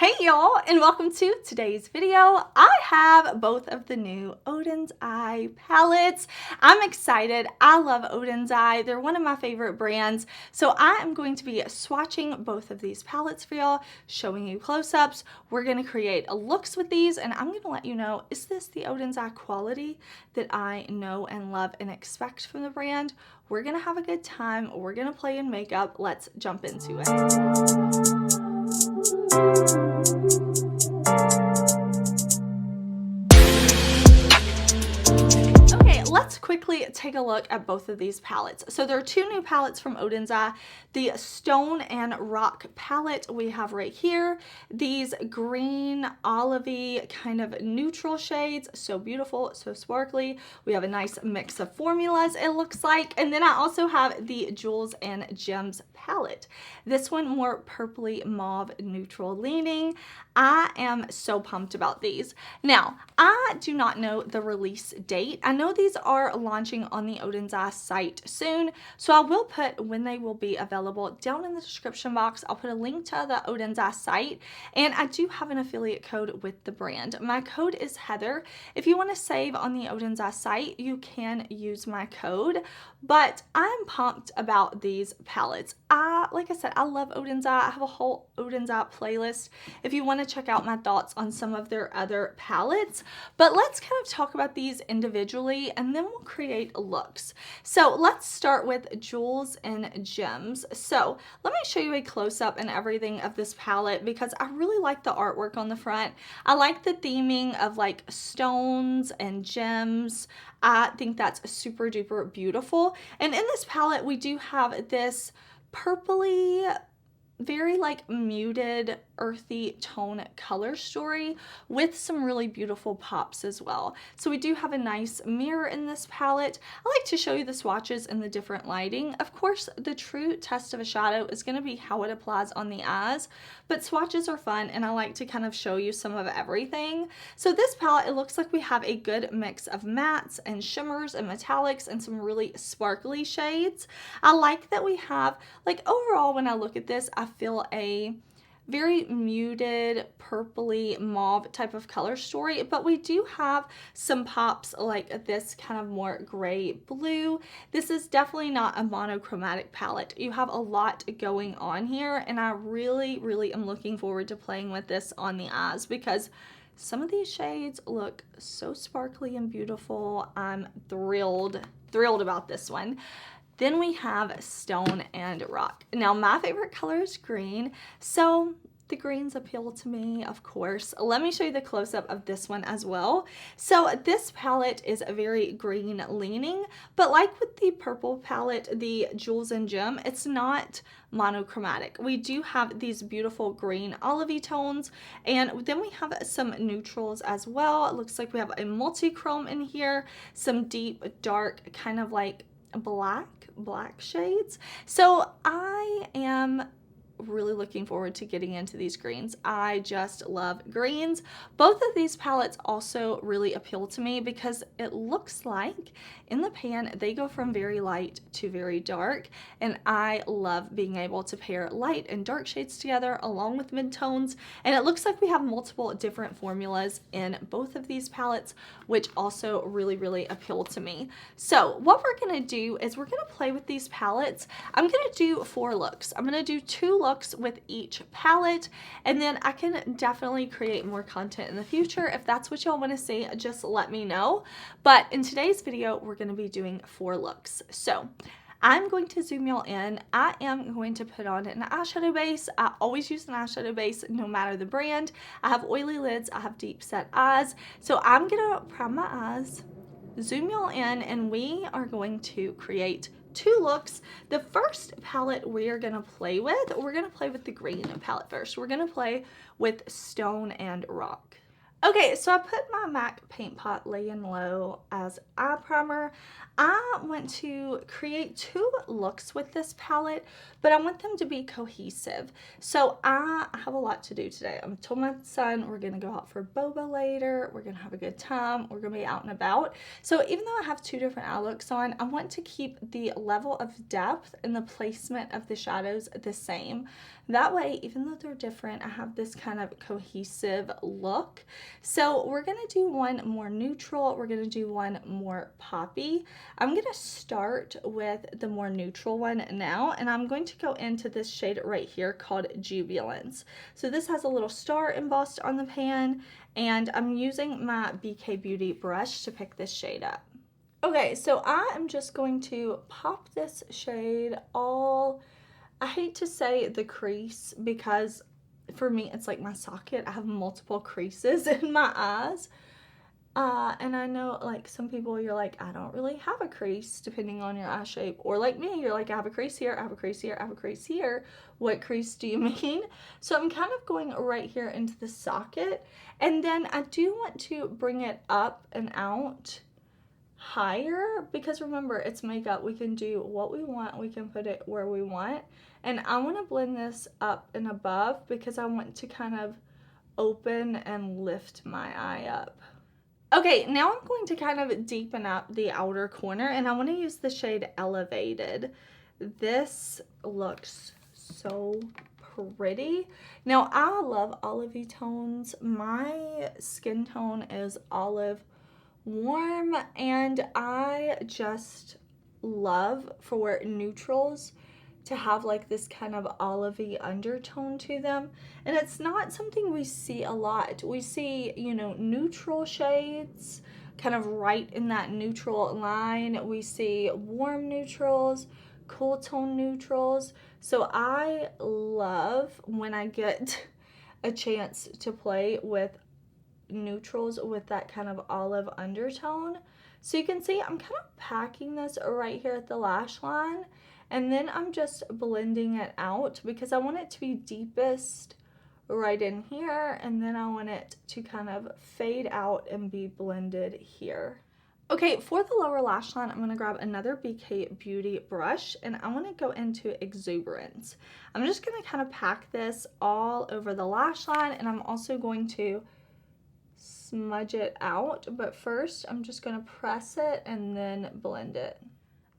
Hey y'all, and welcome to today's video. I have both of the new Oden'S eye palettes. I'm excited. I love Oden'S eye. They're one of my favorite brands. So I am going to be swatching both of these palettes for y'all, showing you close-ups. We're going to create looks with these, and I'm going to let you know, is this the Oden'S eye quality that I know and love and expect from the brand? We're going to have a good time. We're going to play in makeup. Let's jump into it. Okay, let's quickly take a look at both of these palettes. So there are two new palettes from Oden'S eye. The Stone and Rock palette we have right here. These green, olivey, kind of neutral shades. So beautiful, so sparkly. We have a nice mix of formulas, it looks like. And then I also have the Jewels and Gems palette. This one more purpley mauve neutral leaning. I am so pumped about these. Now, I do not know the release date. I know these are launching on the Oden'S eye site soon, so I will put when they will be available down in the description box. I'll put a link to the Oden'S eye site, and I do have an affiliate code with the brand. My code is Heather. If you want to save on the Oden'S eye site, you can use my code, but I'm pumped about these palettes. Like I said, I love Oden'S eye. I have a whole Oden'S eye playlist if you want to check out my thoughts on some of their other palettes. But let's kind of talk about these individually, and then we'll create looks. So let's start with Jewels and Gems. So let me show you a close-up and everything of this palette because I really like the artwork on the front. I like the theming of like stones and gems. I think that's super duper beautiful. And in this palette, we do have this purpley, very like muted earthy tone color story with some really beautiful pops as well. So we do have a nice mirror in this palette. I like to show you the swatches in the different lighting. Of course, the true test of a shadow is going to be how it applies on the eyes, but swatches are fun and I like to kind of show you some of everything. So this palette, it looks like we have a good mix of mattes and shimmers and metallics and some really sparkly shades. I like that we have, like, overall when I look at this, I feel a very muted purpley mauve type of color story, but we do have some pops like this kind of more gray blue. This is definitely not a monochromatic palette. You have a lot going on here, and I really am looking forward to playing with this on the eyes because some of these shades look so sparkly and beautiful. I'm thrilled about this one. Then we have Stone and Rock. Now, my favorite color is green, so the greens appeal to me, of course. Let me show you the close-up of this one as well. So this palette is a very green leaning, but like with the purple palette, the Jewels and Gem, it's not monochromatic. We do have these beautiful green olivey tones, and then we have some neutrals as well. It looks like we have a multi-chrome in here, some deep, dark, kind of like black shades. So I am really looking forward to getting into these greens. I just love greens. Both of these palettes also really appeal to me because it looks like in the pan they go from very light to very dark, and I love being able to pair light and dark shades together along with midtones, and it looks like we have multiple different formulas in both of these palettes, which also really appeal to me. So what we're going to do is we're going to play with these palettes. I'm going to do 4 looks. I'm going to do 2 looks with each palette, and then I can definitely create more content in the future. If that's what y'all want to see, just let me know. But in today's video, we're going to be doing 4 looks. So I'm going to zoom y'all in. I am going to put on an eyeshadow base. I always use an eyeshadow base no matter the brand. I have oily lids, I have deep set eyes. So I'm going to prime my eyes, zoom y'all in, and we are going to create 2 looks. The first palette we're going to play with the green palette first. We're going to play with Stone and Rock. Okay, so I put my MAC Paint Pot Layin Low as eye primer. I want to create 2 looks with this palette, but I want them to be cohesive. So I have a lot to do today. I told my son we're gonna go out for boba later. We're gonna have a good time. We're gonna be out and about. So even though I have 2 different eye looks on, I want to keep the level of depth and the placement of the shadows the same. That way, even though they're different, I have this kind of cohesive look. So we're gonna do one more neutral. We're gonna do one more poppy. I'm gonna start with the more neutral one now, and I'm going to go into this shade right here called Jubilance. So this has a little star embossed on the pan, and I'm using my BK Beauty brush to pick this shade up. Okay, so I am just going to pop this shade all, I hate to say the crease because for me it's like my socket. I have multiple creases in my eyes. And I know like some people you're like, I don't really have a crease depending on your eye shape. Or like me, you're like, I have a crease here, I have a crease here, I have a crease here. What crease do you mean? So I'm kind of going right here into the socket. And then I do want to bring it up and out higher because remember it's makeup. We can do what we want. We can put it where we want. And I want to blend this up and above because I want to kind of open and lift my eye up. Okay, now I'm going to kind of deepen up the outer corner and I want to use the shade Elevated. This looks so pretty. Now I love olivey tones. My skin tone is olive warm and I just love for neutrals to have like this kind of olivey undertone to them, and it's not something we see a lot. We see, you know, neutral shades kind of right in that neutral line. We see warm neutrals, cool tone neutrals. So I love when I get a chance to play with neutrals with that kind of olive undertone. So you can see I'm kind of packing this right here at the lash line, and then I'm just blending it out because I want it to be deepest right in here, and then I want it to kind of fade out and be blended here. Okay, for the lower lash line, I'm going to grab another BK Beauty brush, and I want to go into Exuberance. I'm just going to kind of pack this all over the lash line, and I'm also going to smudge it out, but first I'm just going to press it and then blend it.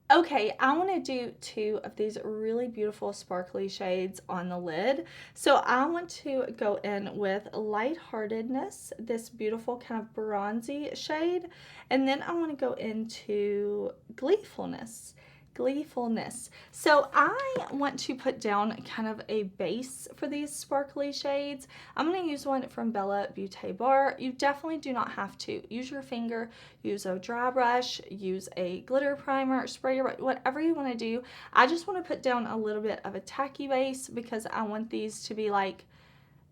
Okay, I want to do 2 of these really beautiful sparkly shades on the lid. So I want to go in with Lightheartedness, this beautiful kind of bronzy shade, and then I want to go into Gleefulness. So I want to put down kind of a base for these sparkly shades. I'm going to use one from Bella Beauté Bar. You definitely do not have to. Use your finger, use a dry brush, use a glitter primer, spray, whatever you want to do. I just want to put down a little bit of a tacky base because I want these to be like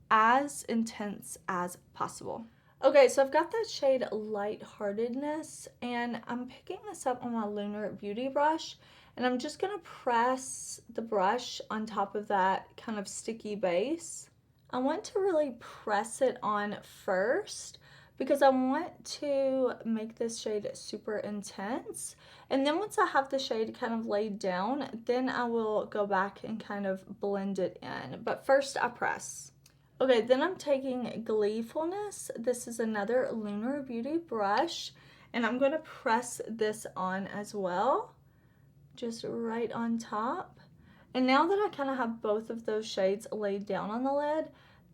as intense as possible. Okay, so I've got that shade Lightheartedness, and I'm picking this up on my Lunar Beauty brush, and I'm just going to press the brush on top of that kind of sticky base. I want to really press it on first because I want to make this shade super intense, and then once I have the shade kind of laid down, then I will go back and kind of blend it in. But first I press. Okay, then I'm taking Gleefulness. This is another Lunar Beauty brush, and I'm going to press this on as well, just right on top. And now that I kind of have both of those shades laid down on the lid,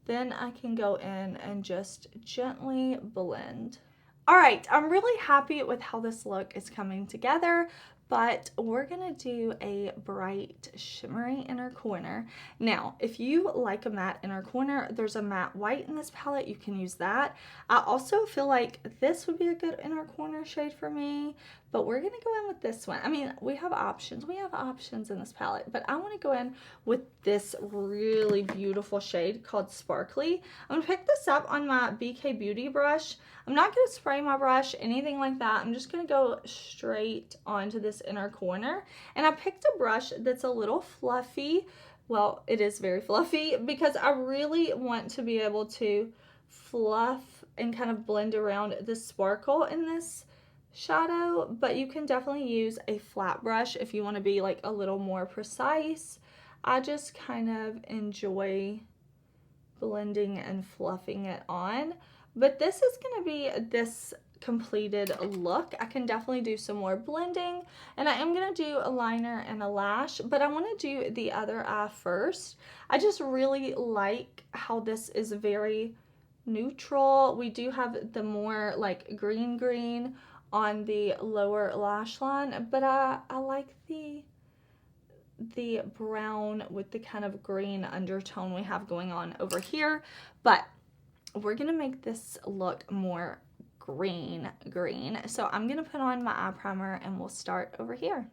then I can go in and just gently blend. All right, I'm really happy with how this look is coming together, but we're gonna do a bright shimmery inner corner. Now, if you like a matte inner corner, there's a matte white in this palette. You can use that. I also feel like this would be a good inner corner shade for me, but we're gonna go in with this one. I mean, we have options. We have options in this palette, but I wanna go in with this really beautiful shade called Sparkly. I'm gonna pick this up on my BK Beauty brush. I'm not gonna spray my brush, anything like that. I'm just gonna go straight onto this inner corner. And I picked a brush that's a little fluffy. Well, it is very fluffy because I really want to be able to fluff and kind of blend around the sparkle in this shadow, but you can definitely use a flat brush if you want to be like a little more precise. I just kind of enjoy blending and fluffing it on, but this is going to be this completed look. I can definitely do some more blending, and I am going to do a liner and a lash, but I want to do the other eye first. I just really like how this is very neutral. We do have the more like green on the lower lash line, but I like the brown with the kind of green undertone we have going on over here. But we're gonna make this look more green. So I'm gonna put on my eye primer and we'll start over here.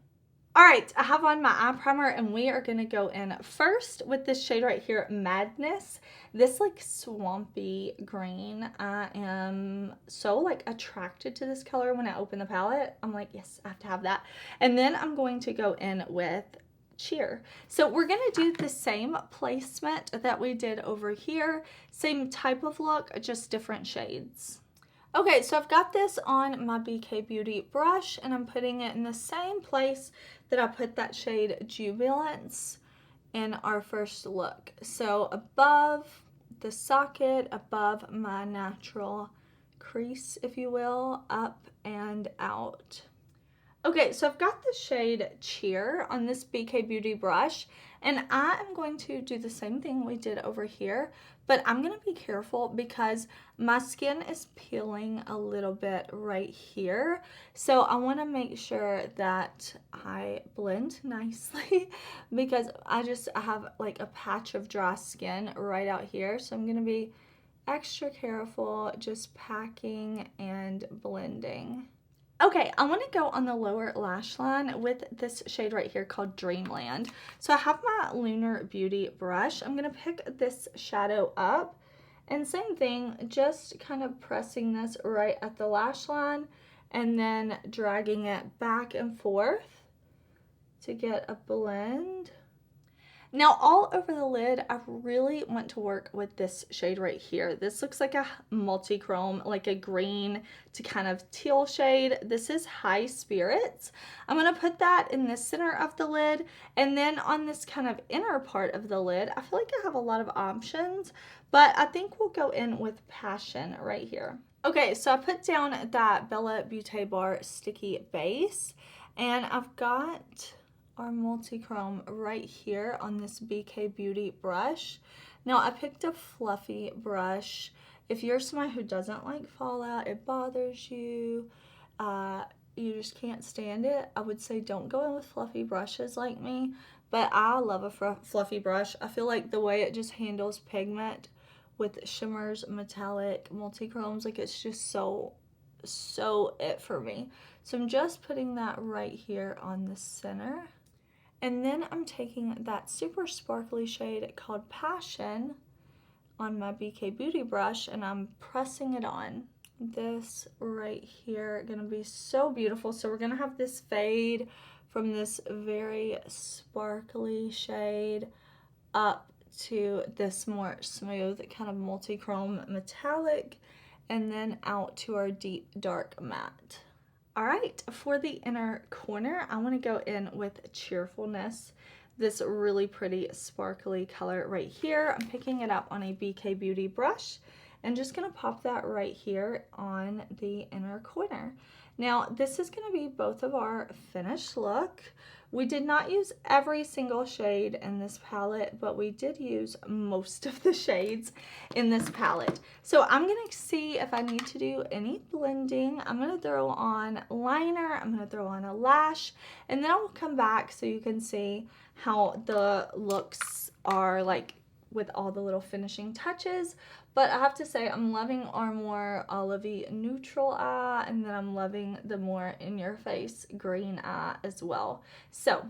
All right, I have on my eye primer and we are gonna go in first with this shade right here, Madness. This like swampy green. I am so like attracted to this color when I open the palette. I'm like, yes, I have to have that. And then I'm going to go in with Cheer. So we're gonna do the same placement that we did over here, same type of look, just different shades. Okay, so I've got this on my BK Beauty brush and I'm putting it in the same place that I put that shade Jubilance in our first look. So above the socket, above my natural crease, if you will, up and out. Okay, so I've got the shade Cheer on this BK Beauty brush, and I am going to do the same thing we did over here, but I'm going to be careful because my skin is peeling a little bit right here. So I want to make sure that I blend nicely because I have like a patch of dry skin right out here. So I'm going to be extra careful just packing and blending. Okay, I want to go on the lower lash line with this shade right here called Dreamland. So I have my Lunar Beauty brush. I'm going to pick this shadow up and same thing, just kind of pressing this right at the lash line and then dragging it back and forth to get a blend. Now all over the lid, I really want to work with this shade right here. This looks like a multi-chrome, like a green to kind of teal shade. This is High Spirits. I'm going to put that in the center of the lid, and then on this kind of inner part of the lid, I feel like I have a lot of options, but I think we'll go in with Passion right here. Okay, so I put down that Bella Beauty Bar sticky base, and I've got our multi-chrome right here on this BK Beauty brush. Now I picked a fluffy brush. If you're somebody who doesn't like fallout, it bothers you, you just can't stand it, I would say don't go in with fluffy brushes like me, but I love a fluffy brush. I feel like the way it just handles pigment with shimmers, metallic, multi-chromes, like it's just so it for me. So I'm just putting that right here on the center. And then I'm taking that super sparkly shade called Passion on my BK Beauty brush and I'm pressing it on. This right here, gonna be so beautiful. So we're gonna have this fade from this very sparkly shade up to this more smooth kind of multi-chrome metallic and then out to our deep dark matte. All right, for the inner corner, I want to go in with Cheerfulness, this really pretty sparkly color right here. I'm picking it up on a BK Beauty brush and just going to pop that right here on the inner corner. Now, this is going to be both of our finished look. We did not use every single shade in this palette, but we did use most of the shades in this palette. So I'm going to see if I need to do any blending. I'm going to throw on liner, I'm going to throw on a lash, and then I'll come back so you can see how the looks are like with all the little finishing touches. But I have to say I'm loving our more olivey neutral eye, and then I'm loving the more in your face green eye as well. So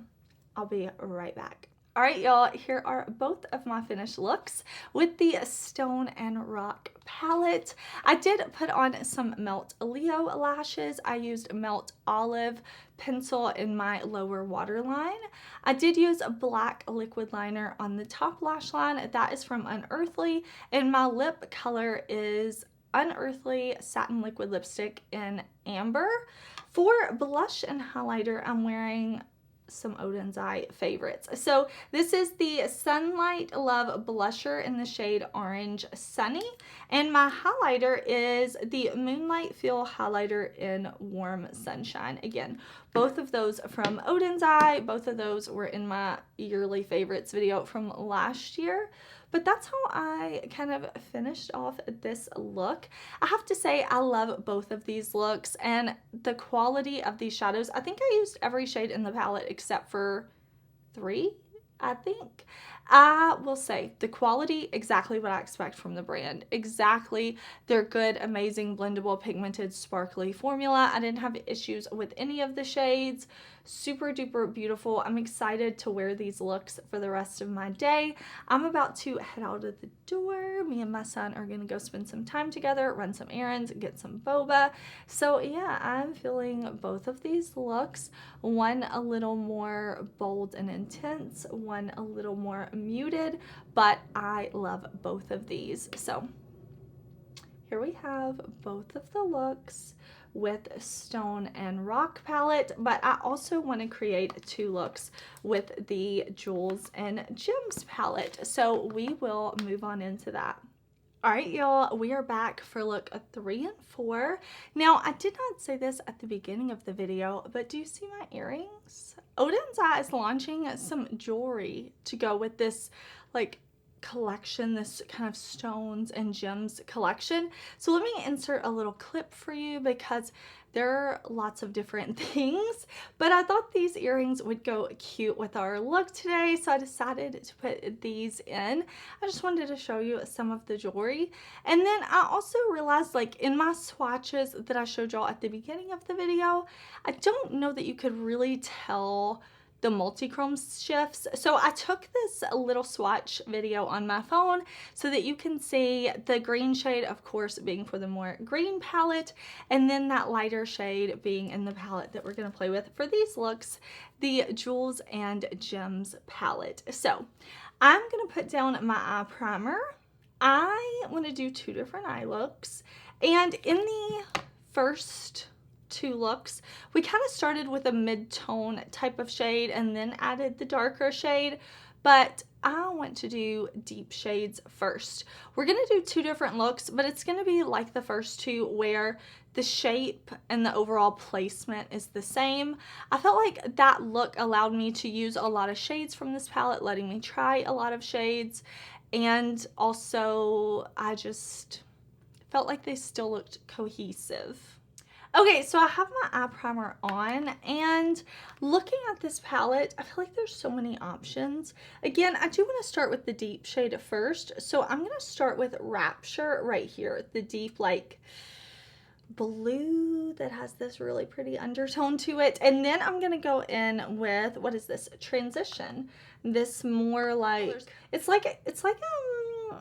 I'll be right back. All right, y'all, here are both of my finished looks with the Stone and Rock palette. I did put on some Melt Leo lashes. I used Melt Olive pencil in my lower waterline. I did use a black liquid liner on the top lash line. That is from Unearthly, and my lip color is Unearthly Satin Liquid Lipstick in Amber. For blush and highlighter, I'm wearing some Oden'S favorites. So this is the Sunlight Love blusher in the shade Orange Sunny, and my highlighter is the Moonlight Feel highlighter in Warm Sunshine. Again, both of those from Oden'S. Both of those were in my yearly favorites video from last year. But that's how I kind of finished off this look. I have to say I love both of these looks, and the quality of these shadows. I think I used every shade in the palette except for 3, I think. I will say the quality, exactly what I expect from the brand. Exactly their good, amazing, blendable, pigmented, sparkly formula. I didn't have issues with any of the shades. Super duper beautiful. I'm excited to wear these looks for the rest of my day. I'm about to head out of the door. Me and my son are going to go spend some time together, run some errands, get some boba. So yeah, I'm feeling both of these looks. One a little more bold and intense, one a little more muted, but I love both of these. So here we have both of the looks with Stone and Rock palette, but I also want to create 2 looks with the Jewels and Gems palette. So we will move on into that. All right, y'all, we are back for look 3 and 4. Now, I did not say this at the beginning of the video, but do you see my earrings? Oden'S is launching some jewelry to go with this, like, collection, this kind of stones and gems collection. So let me insert a little clip for you because there are lots of different things, but I thought these earrings would go cute with our look today, so I decided to put these in. I just wanted to show you some of the jewelry. And then I also realized, like, in my swatches that I showed y'all at the beginning of the video, I don't know that you could really tell the multi-chrome shifts. So I took this little swatch video on my phone so that you can see the green shade, of course, being for the more green palette, and then that lighter shade being in the palette that we're going to play with for these looks, the Jewels and Gems palette. So I'm going to put down my eye primer. I want to do 2 different eye looks, and in the first 2 looks, we kind of started with a mid-tone type of shade and then added the darker shade, but I want to do deep shades first. We're going to do 2 different looks, but it's going to be like the first 2 where the shape and the overall placement is the same. I felt like that look allowed me to use a lot of shades from this palette, letting me try a lot of shades, and also I just felt like they still looked cohesive. Okay, so I have my eye primer on, and looking at this palette, I feel like there's so many options. Again, I do want to start with the deep shade first, so I'm going to start with Rapture right here, the deep, like, blue that has this really pretty undertone to it, and then I'm going to go in with, what is this, Transition, this more like, it's like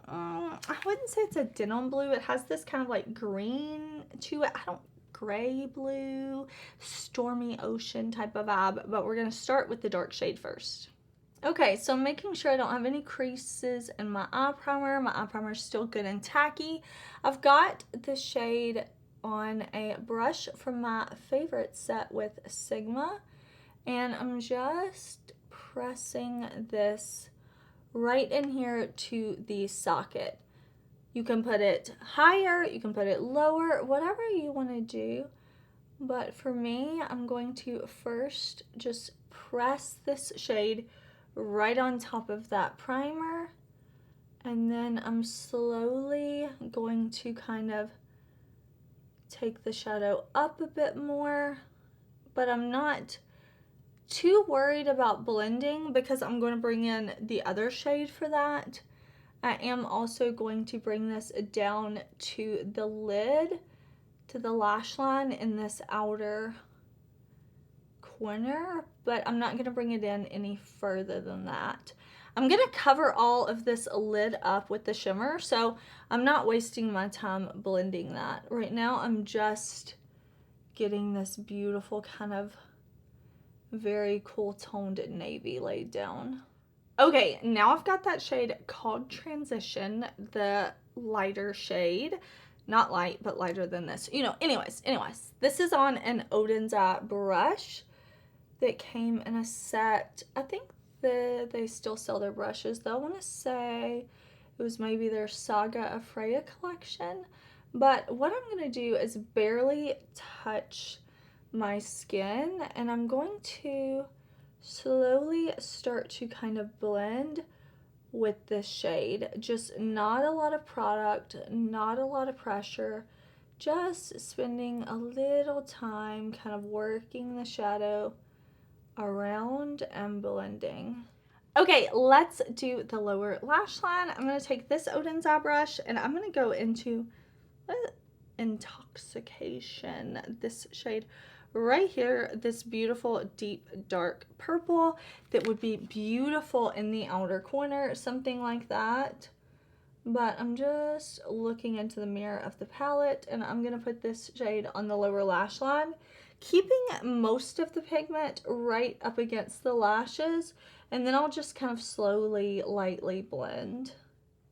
I wouldn't say it's a denim blue, it has this kind of like green to it, gray blue, stormy ocean type of vibe, but we're going to start with the dark shade first. Okay, so I'm making sure I don't have any creases in my eye primer. My eye primer is still good and tacky. I've got the shade on a brush from my favorite set with Sigma, and I'm just pressing this right in here to the socket. You can put it higher, you can put it lower, whatever you want to do. But for me, I'm going to first just press this shade right on top of that primer. And then I'm slowly going to kind of take the shadow up a bit more. But I'm not too worried about blending because I'm going to bring in the other shade for that. I am also going to bring this down to the lid, to the lash line in this outer corner, but I'm not going to bring it in any further than that. I'm going to cover all of this lid up with the shimmer, so I'm not wasting my time blending that. Right now, I'm just getting this beautiful kind of very cool toned navy laid down. Okay, now I've got that shade called Transition, the lighter shade. not light, but lighter than this. You know, anyways, this is on an Oden'S brush that came in a set. I think they still sell their brushes, though. I want to say it was maybe their Saga of Freya collection. But what I'm going to do is barely touch my skin, and I'm going to slowly start to kind of blend with this shade. Just not a lot of product, not a lot of pressure, just spending a little time kind of working the shadow around and blending. Okay, let's do the lower lash line. I'm going to take this Oden'S eye brush and I'm going to go into Intoxication, this shade right here, this beautiful deep dark purple that would be beautiful in the outer corner, something like that. But I'm just looking into the mirror of the palette and I'm going to put this shade on the lower lash line, keeping most of the pigment right up against the lashes, and then I'll just kind of slowly, lightly blend.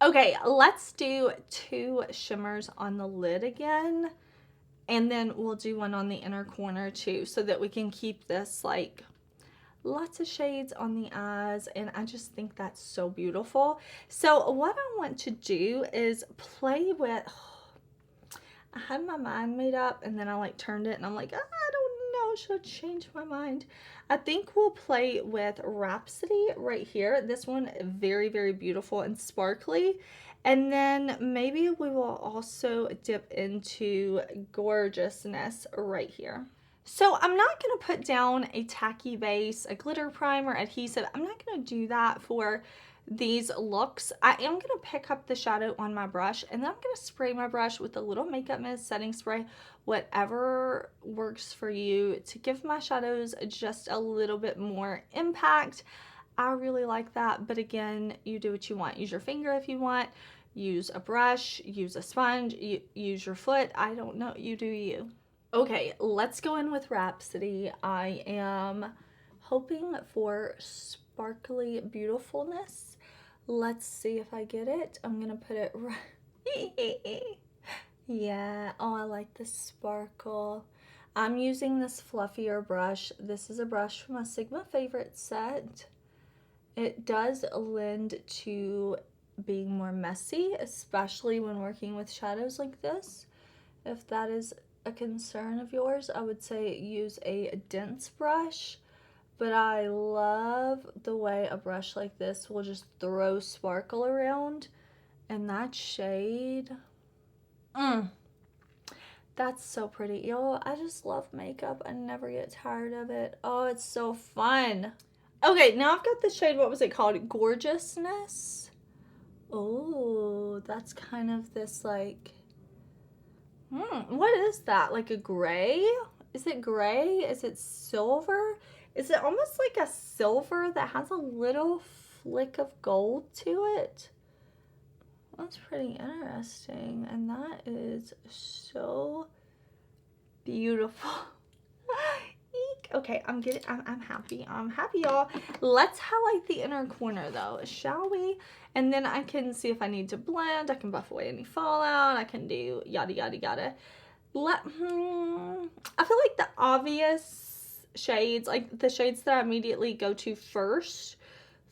Okay, let's do 2 shimmers on the lid again, and then we'll do one on the inner corner too, so that we can keep this like lots of shades on the eyes, and I just think that's so beautiful. So what I want to do is play with, I had my mind made up and then I like turned it and I'm like, I don't know, should I change my mind? I think we'll play with Rhapsody right here. This one, very, very beautiful and sparkly. And then maybe we will also dip into Gorgeousness right here. So I'm not going to put down a tacky base, a glitter primer, adhesive. I'm not going to do that for these looks. I am going to pick up the shadow on my brush, and then I'm going to spray my brush with a little makeup mist, setting spray, whatever works for you, to give my shadows just a little bit more impact. I really like that, but again, you do what you want. Use your finger if you want. Use a brush, use a sponge, use your foot. I don't know, you do you. Okay, let's go in with Rhapsody. I am hoping for sparkly beautifulness. Let's see if I get it. I'm gonna put it right. Yeah, oh, I like the sparkle. I'm using this fluffier brush. This is a brush from a Sigma Favorite set. It does lend to being more messy, especially when working with shadows like this. If that is a concern of yours, I would say use a dense brush, but I love the way a brush like this will just throw sparkle around. And that shade, that's so pretty. Y'all, I just love makeup. I never get tired of it. Oh, it's so fun. Okay, now I've got the shade, what was it called? Gorgeousness. Oh, that's kind of this like, what is that? Like a gray? Is it gray? Is it silver? Is it almost like a silver that has a little flick of gold to it? That's pretty interesting, and that is so beautiful. Eek. Okay, I'm happy. I'm happy, y'all. Let's highlight the inner corner though, shall we? And then I can see if I need to blend. I can buff away any fallout. I can do yada yada yada. I feel like the obvious shades, like the shades that I immediately go to first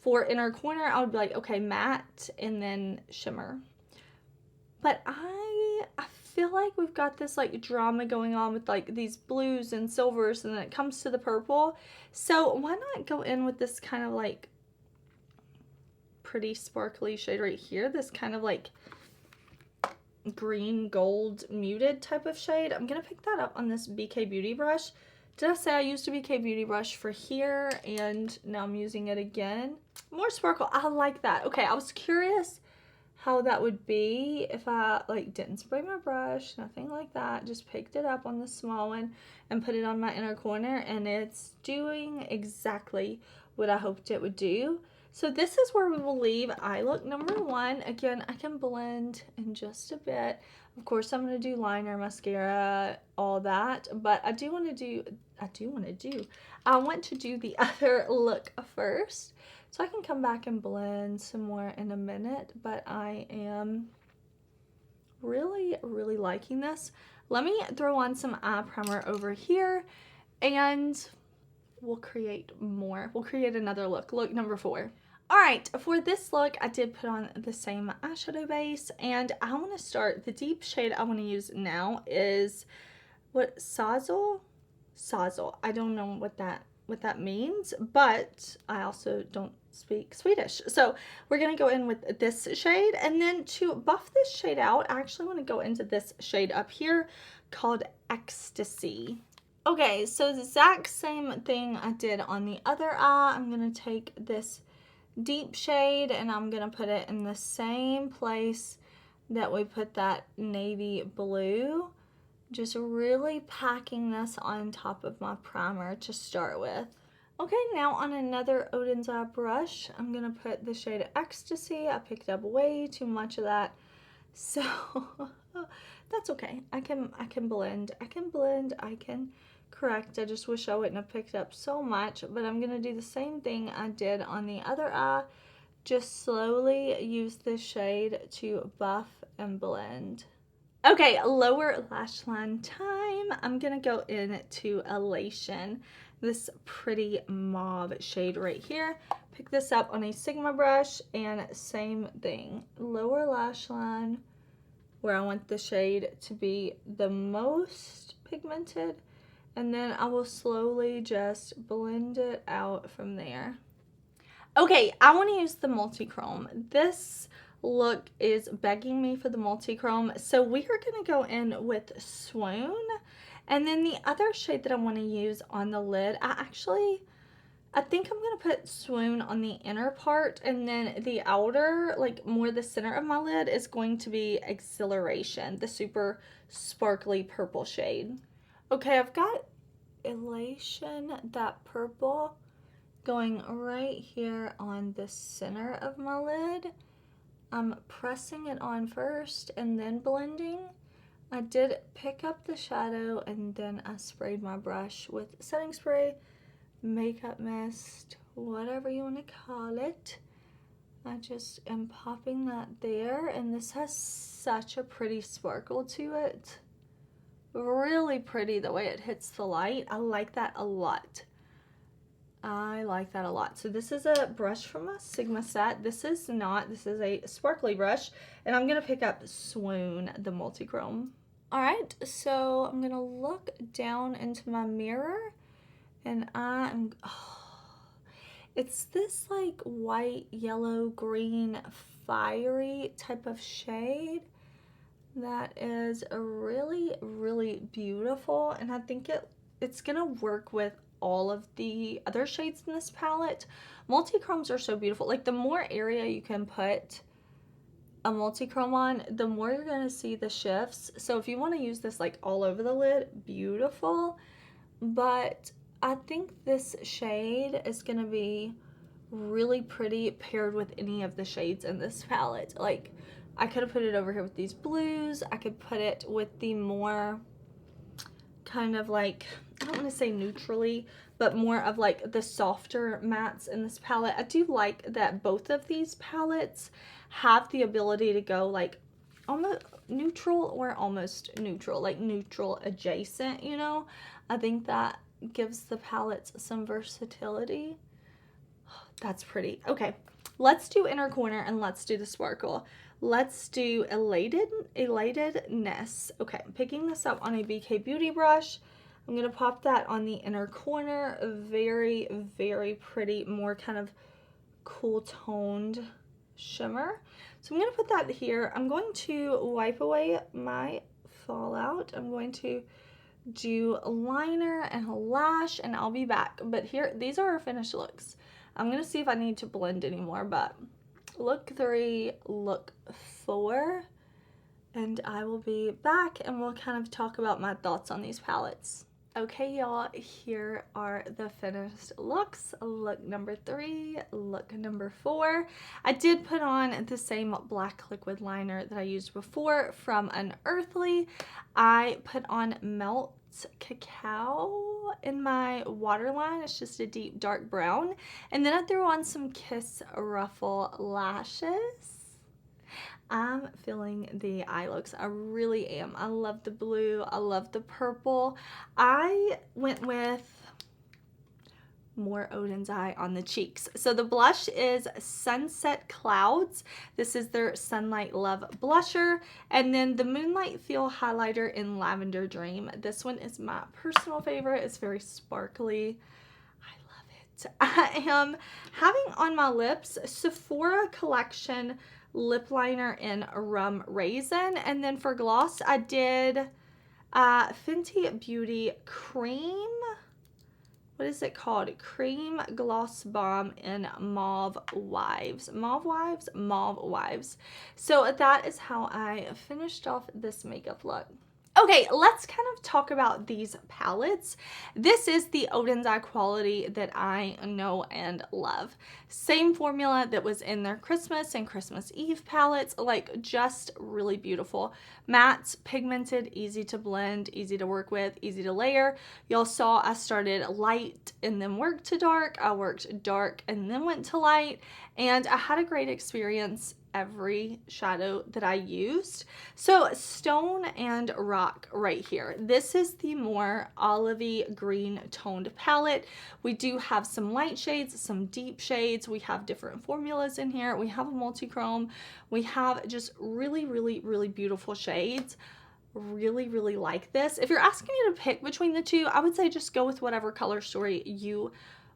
for inner corner, I would be like, okay, matte and then shimmer. But I feel like we've got this like drama going on with like these blues and silvers, and then it comes to the purple. So why not go in with this kind of like pretty sparkly shade right here, this kind of like green gold muted type of shade. I'm gonna pick that up on this BK Beauty brush. Did I say I used a BK Beauty brush for here, and now I'm using it again? More sparkle. I like that. Okay, I was curious how that would be if I like didn't spray my brush, nothing like that, just picked it up on the small one and put it on my inner corner, and it's doing exactly what I hoped it would do. So this is where we will leave eye look number 1. Again, I can blend in just a bit. Of course, I'm going to do liner, mascara, all that, but I want to do the other look first. So I can come back and blend some more in a minute, but I am really, really liking this. Let me throw on some eye primer over here and we'll create more. We'll create another look. Look number 4. All right, for this look, I did put on the same eyeshadow base, and I want to start, the deep shade I want to use now is, what, Sazzle? Sazzle. I don't know what that means, but I also don't speak Swedish. So we're going to go in with this shade, and then to buff this shade out, I actually want to go into this shade up here called Ecstasy. Okay, so the exact same thing I did on the other eye. I'm going to take this deep shade and I'm going to put it in the same place that we put that navy blue. Just really packing this on top of my primer to start with. Okay, now on another Oden'S eye brush, I'm going to put the shade Ecstasy. I picked up way too much of that, so that's okay. I can blend. I can correct. I just wish I wouldn't have picked up so much, but I'm going to do the same thing I did on the other eye. Just slowly use this shade to buff and blend. Okay, lower lash line time. I'm going to go into Elation, this pretty mauve shade right here. Pick this up on a Sigma brush and same thing. Lower lash line where I want the shade to be the most pigmented. And then I will slowly just blend it out from there. Okay, I want to use the multi-chrome. This look is begging me for the multi-chrome. So we are going to go in with Swoon. And then the other shade that I want to use on the lid, I think I'm going to put Swoon on the inner part. And then the outer, like more the center of my lid, is going to be Exhilaration, the super sparkly purple shade. Okay, I've got Elation, that purple, going right here on the center of my lid. I'm pressing it on first and then blending. I did pick up the shadow and then I sprayed my brush with setting spray, makeup mist, whatever you want to call it. I just am popping that there, and this has such a pretty sparkle to it. Really pretty the way it hits the light. I like that a lot. So this is a brush from my Sigma set. This is a sparkly brush, and I'm going to pick up Swoon, the multi-chrome. Alright, so I'm going to look down into my mirror, and it's this like white, yellow, green, fiery type of shade that is really, really beautiful, and I think it's gonna work with all of the other shades in this palette. Multi-chromes are so beautiful. Like, the more area you can put a multi-chrome on, the more you're gonna see the shifts. So if you want to use this like all over the lid, beautiful. But I think this shade is gonna be really pretty paired with any of the shades in this palette. Like, I could have put it over here with these blues. I could put it with the more kind of like, I don't want to say neutrally, but more of like the softer mattes in this palette. I do like that both of these palettes have the ability to go like almost neutral or almost neutral, like neutral adjacent, you know? I think that gives the palettes some versatility. That's pretty. Okay, let's do inner corner and let's do the sparkle. Let's do Elatedness. Okay, I'm picking this up on a BK Beauty brush. I'm going to pop that on the inner corner. Very, very pretty, more kind of cool toned shimmer. So I'm going to put that here. I'm going to wipe away my fallout. I'm going to do a liner and a lash, and I'll be back. But here, these are our finished looks. I'm going to see if I need to blend anymore, but look 3, look 4, and I will be back and we'll kind of talk about my thoughts on these palettes. Okay, y'all, here are the finished looks. Look number 3, look number 4. I did put on the same black liquid liner that I used before from Unearthly. I put on Melt Cacao in my Waterline. It's just a deep dark brown. And then I threw on some Kiss Ruffle lashes. I'm feeling the eye looks. I really am. I love the blue. I love the purple. I went with more Oden'S eye on the cheeks. So the blush is Sunset Clouds. This is their Sunlight Love blusher. And then the Moonlight Feel highlighter in Lavender Dream. This one is my personal favorite. It's very sparkly. I am having on my lips Sephora Collection lip liner in Rum Raisin, and then for gloss I did Fenty Beauty Cream, what is it called, Cream Gloss Bomb in Mauve Wives. So that is how I finished off this makeup look. Okay, let's kind of talk about these palettes. This is the Oden'S eye quality that I know and love. Same formula that was in their Christmas and Christmas Eve palettes, like just really beautiful. Mattes, pigmented, easy to blend, easy to work with, easy to layer. Y'all saw I started light and then worked to dark. I worked dark and then went to light, and I had a great experience every shadow that I used. So Stone and Rock right here. This is the more olivey green toned palette. We do have some light shades, some deep shades. We have different formulas in here. We have a multi-chrome. We have just really, really, really beautiful shades. Really like this. If you're asking me to pick between the two, I would say just go with whatever color story you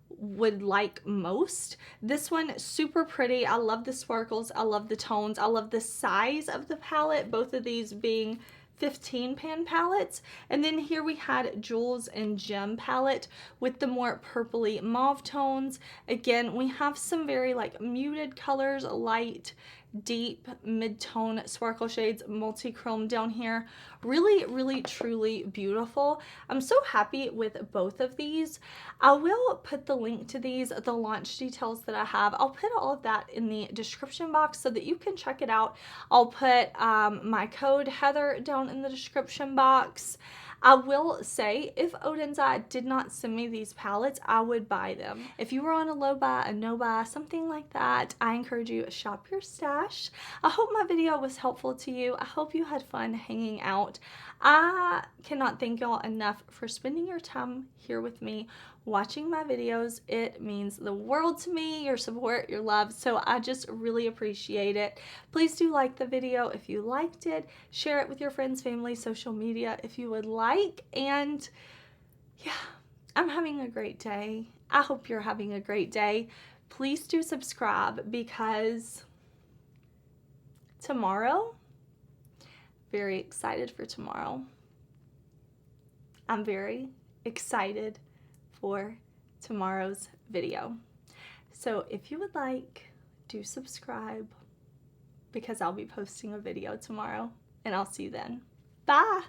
would like most. This one, super pretty. I love the sparkles. I love the tones. I love the size of the palette, both of these being 15 pan palettes. And then here we had Jewels and Gem palette with the more purpley mauve tones. Again, we have some very like muted colors, light, deep, mid-tone sparkle shades, multi-chrome down here. Really, truly beautiful. I'm so happy with both of these. I will put the link to these, the launch details that I have. I'll put all of that in the description box so that you can check it out. I'll put my code Heather down in the description box. I will say, if Oden'S eye did not send me these palettes, I would buy them. If you were on a low buy, a no buy, something like that, I encourage you to shop your stash. I hope my video was helpful to you. I hope you had fun hanging out. I cannot thank y'all enough for spending your time here with me, watching my videos. It means the world to me, your support, your love, so I just really appreciate it. Please do like the video if you liked it. Share it with your friends, family, social media if you would like. And yeah, I'm having a great day. I hope you're having a great day. Please do subscribe, because tomorrow, very excited for tomorrow. I'm very excited for tomorrow's video. So if you would like, do subscribe, because I'll be posting a video tomorrow, and I'll see you then. Bye!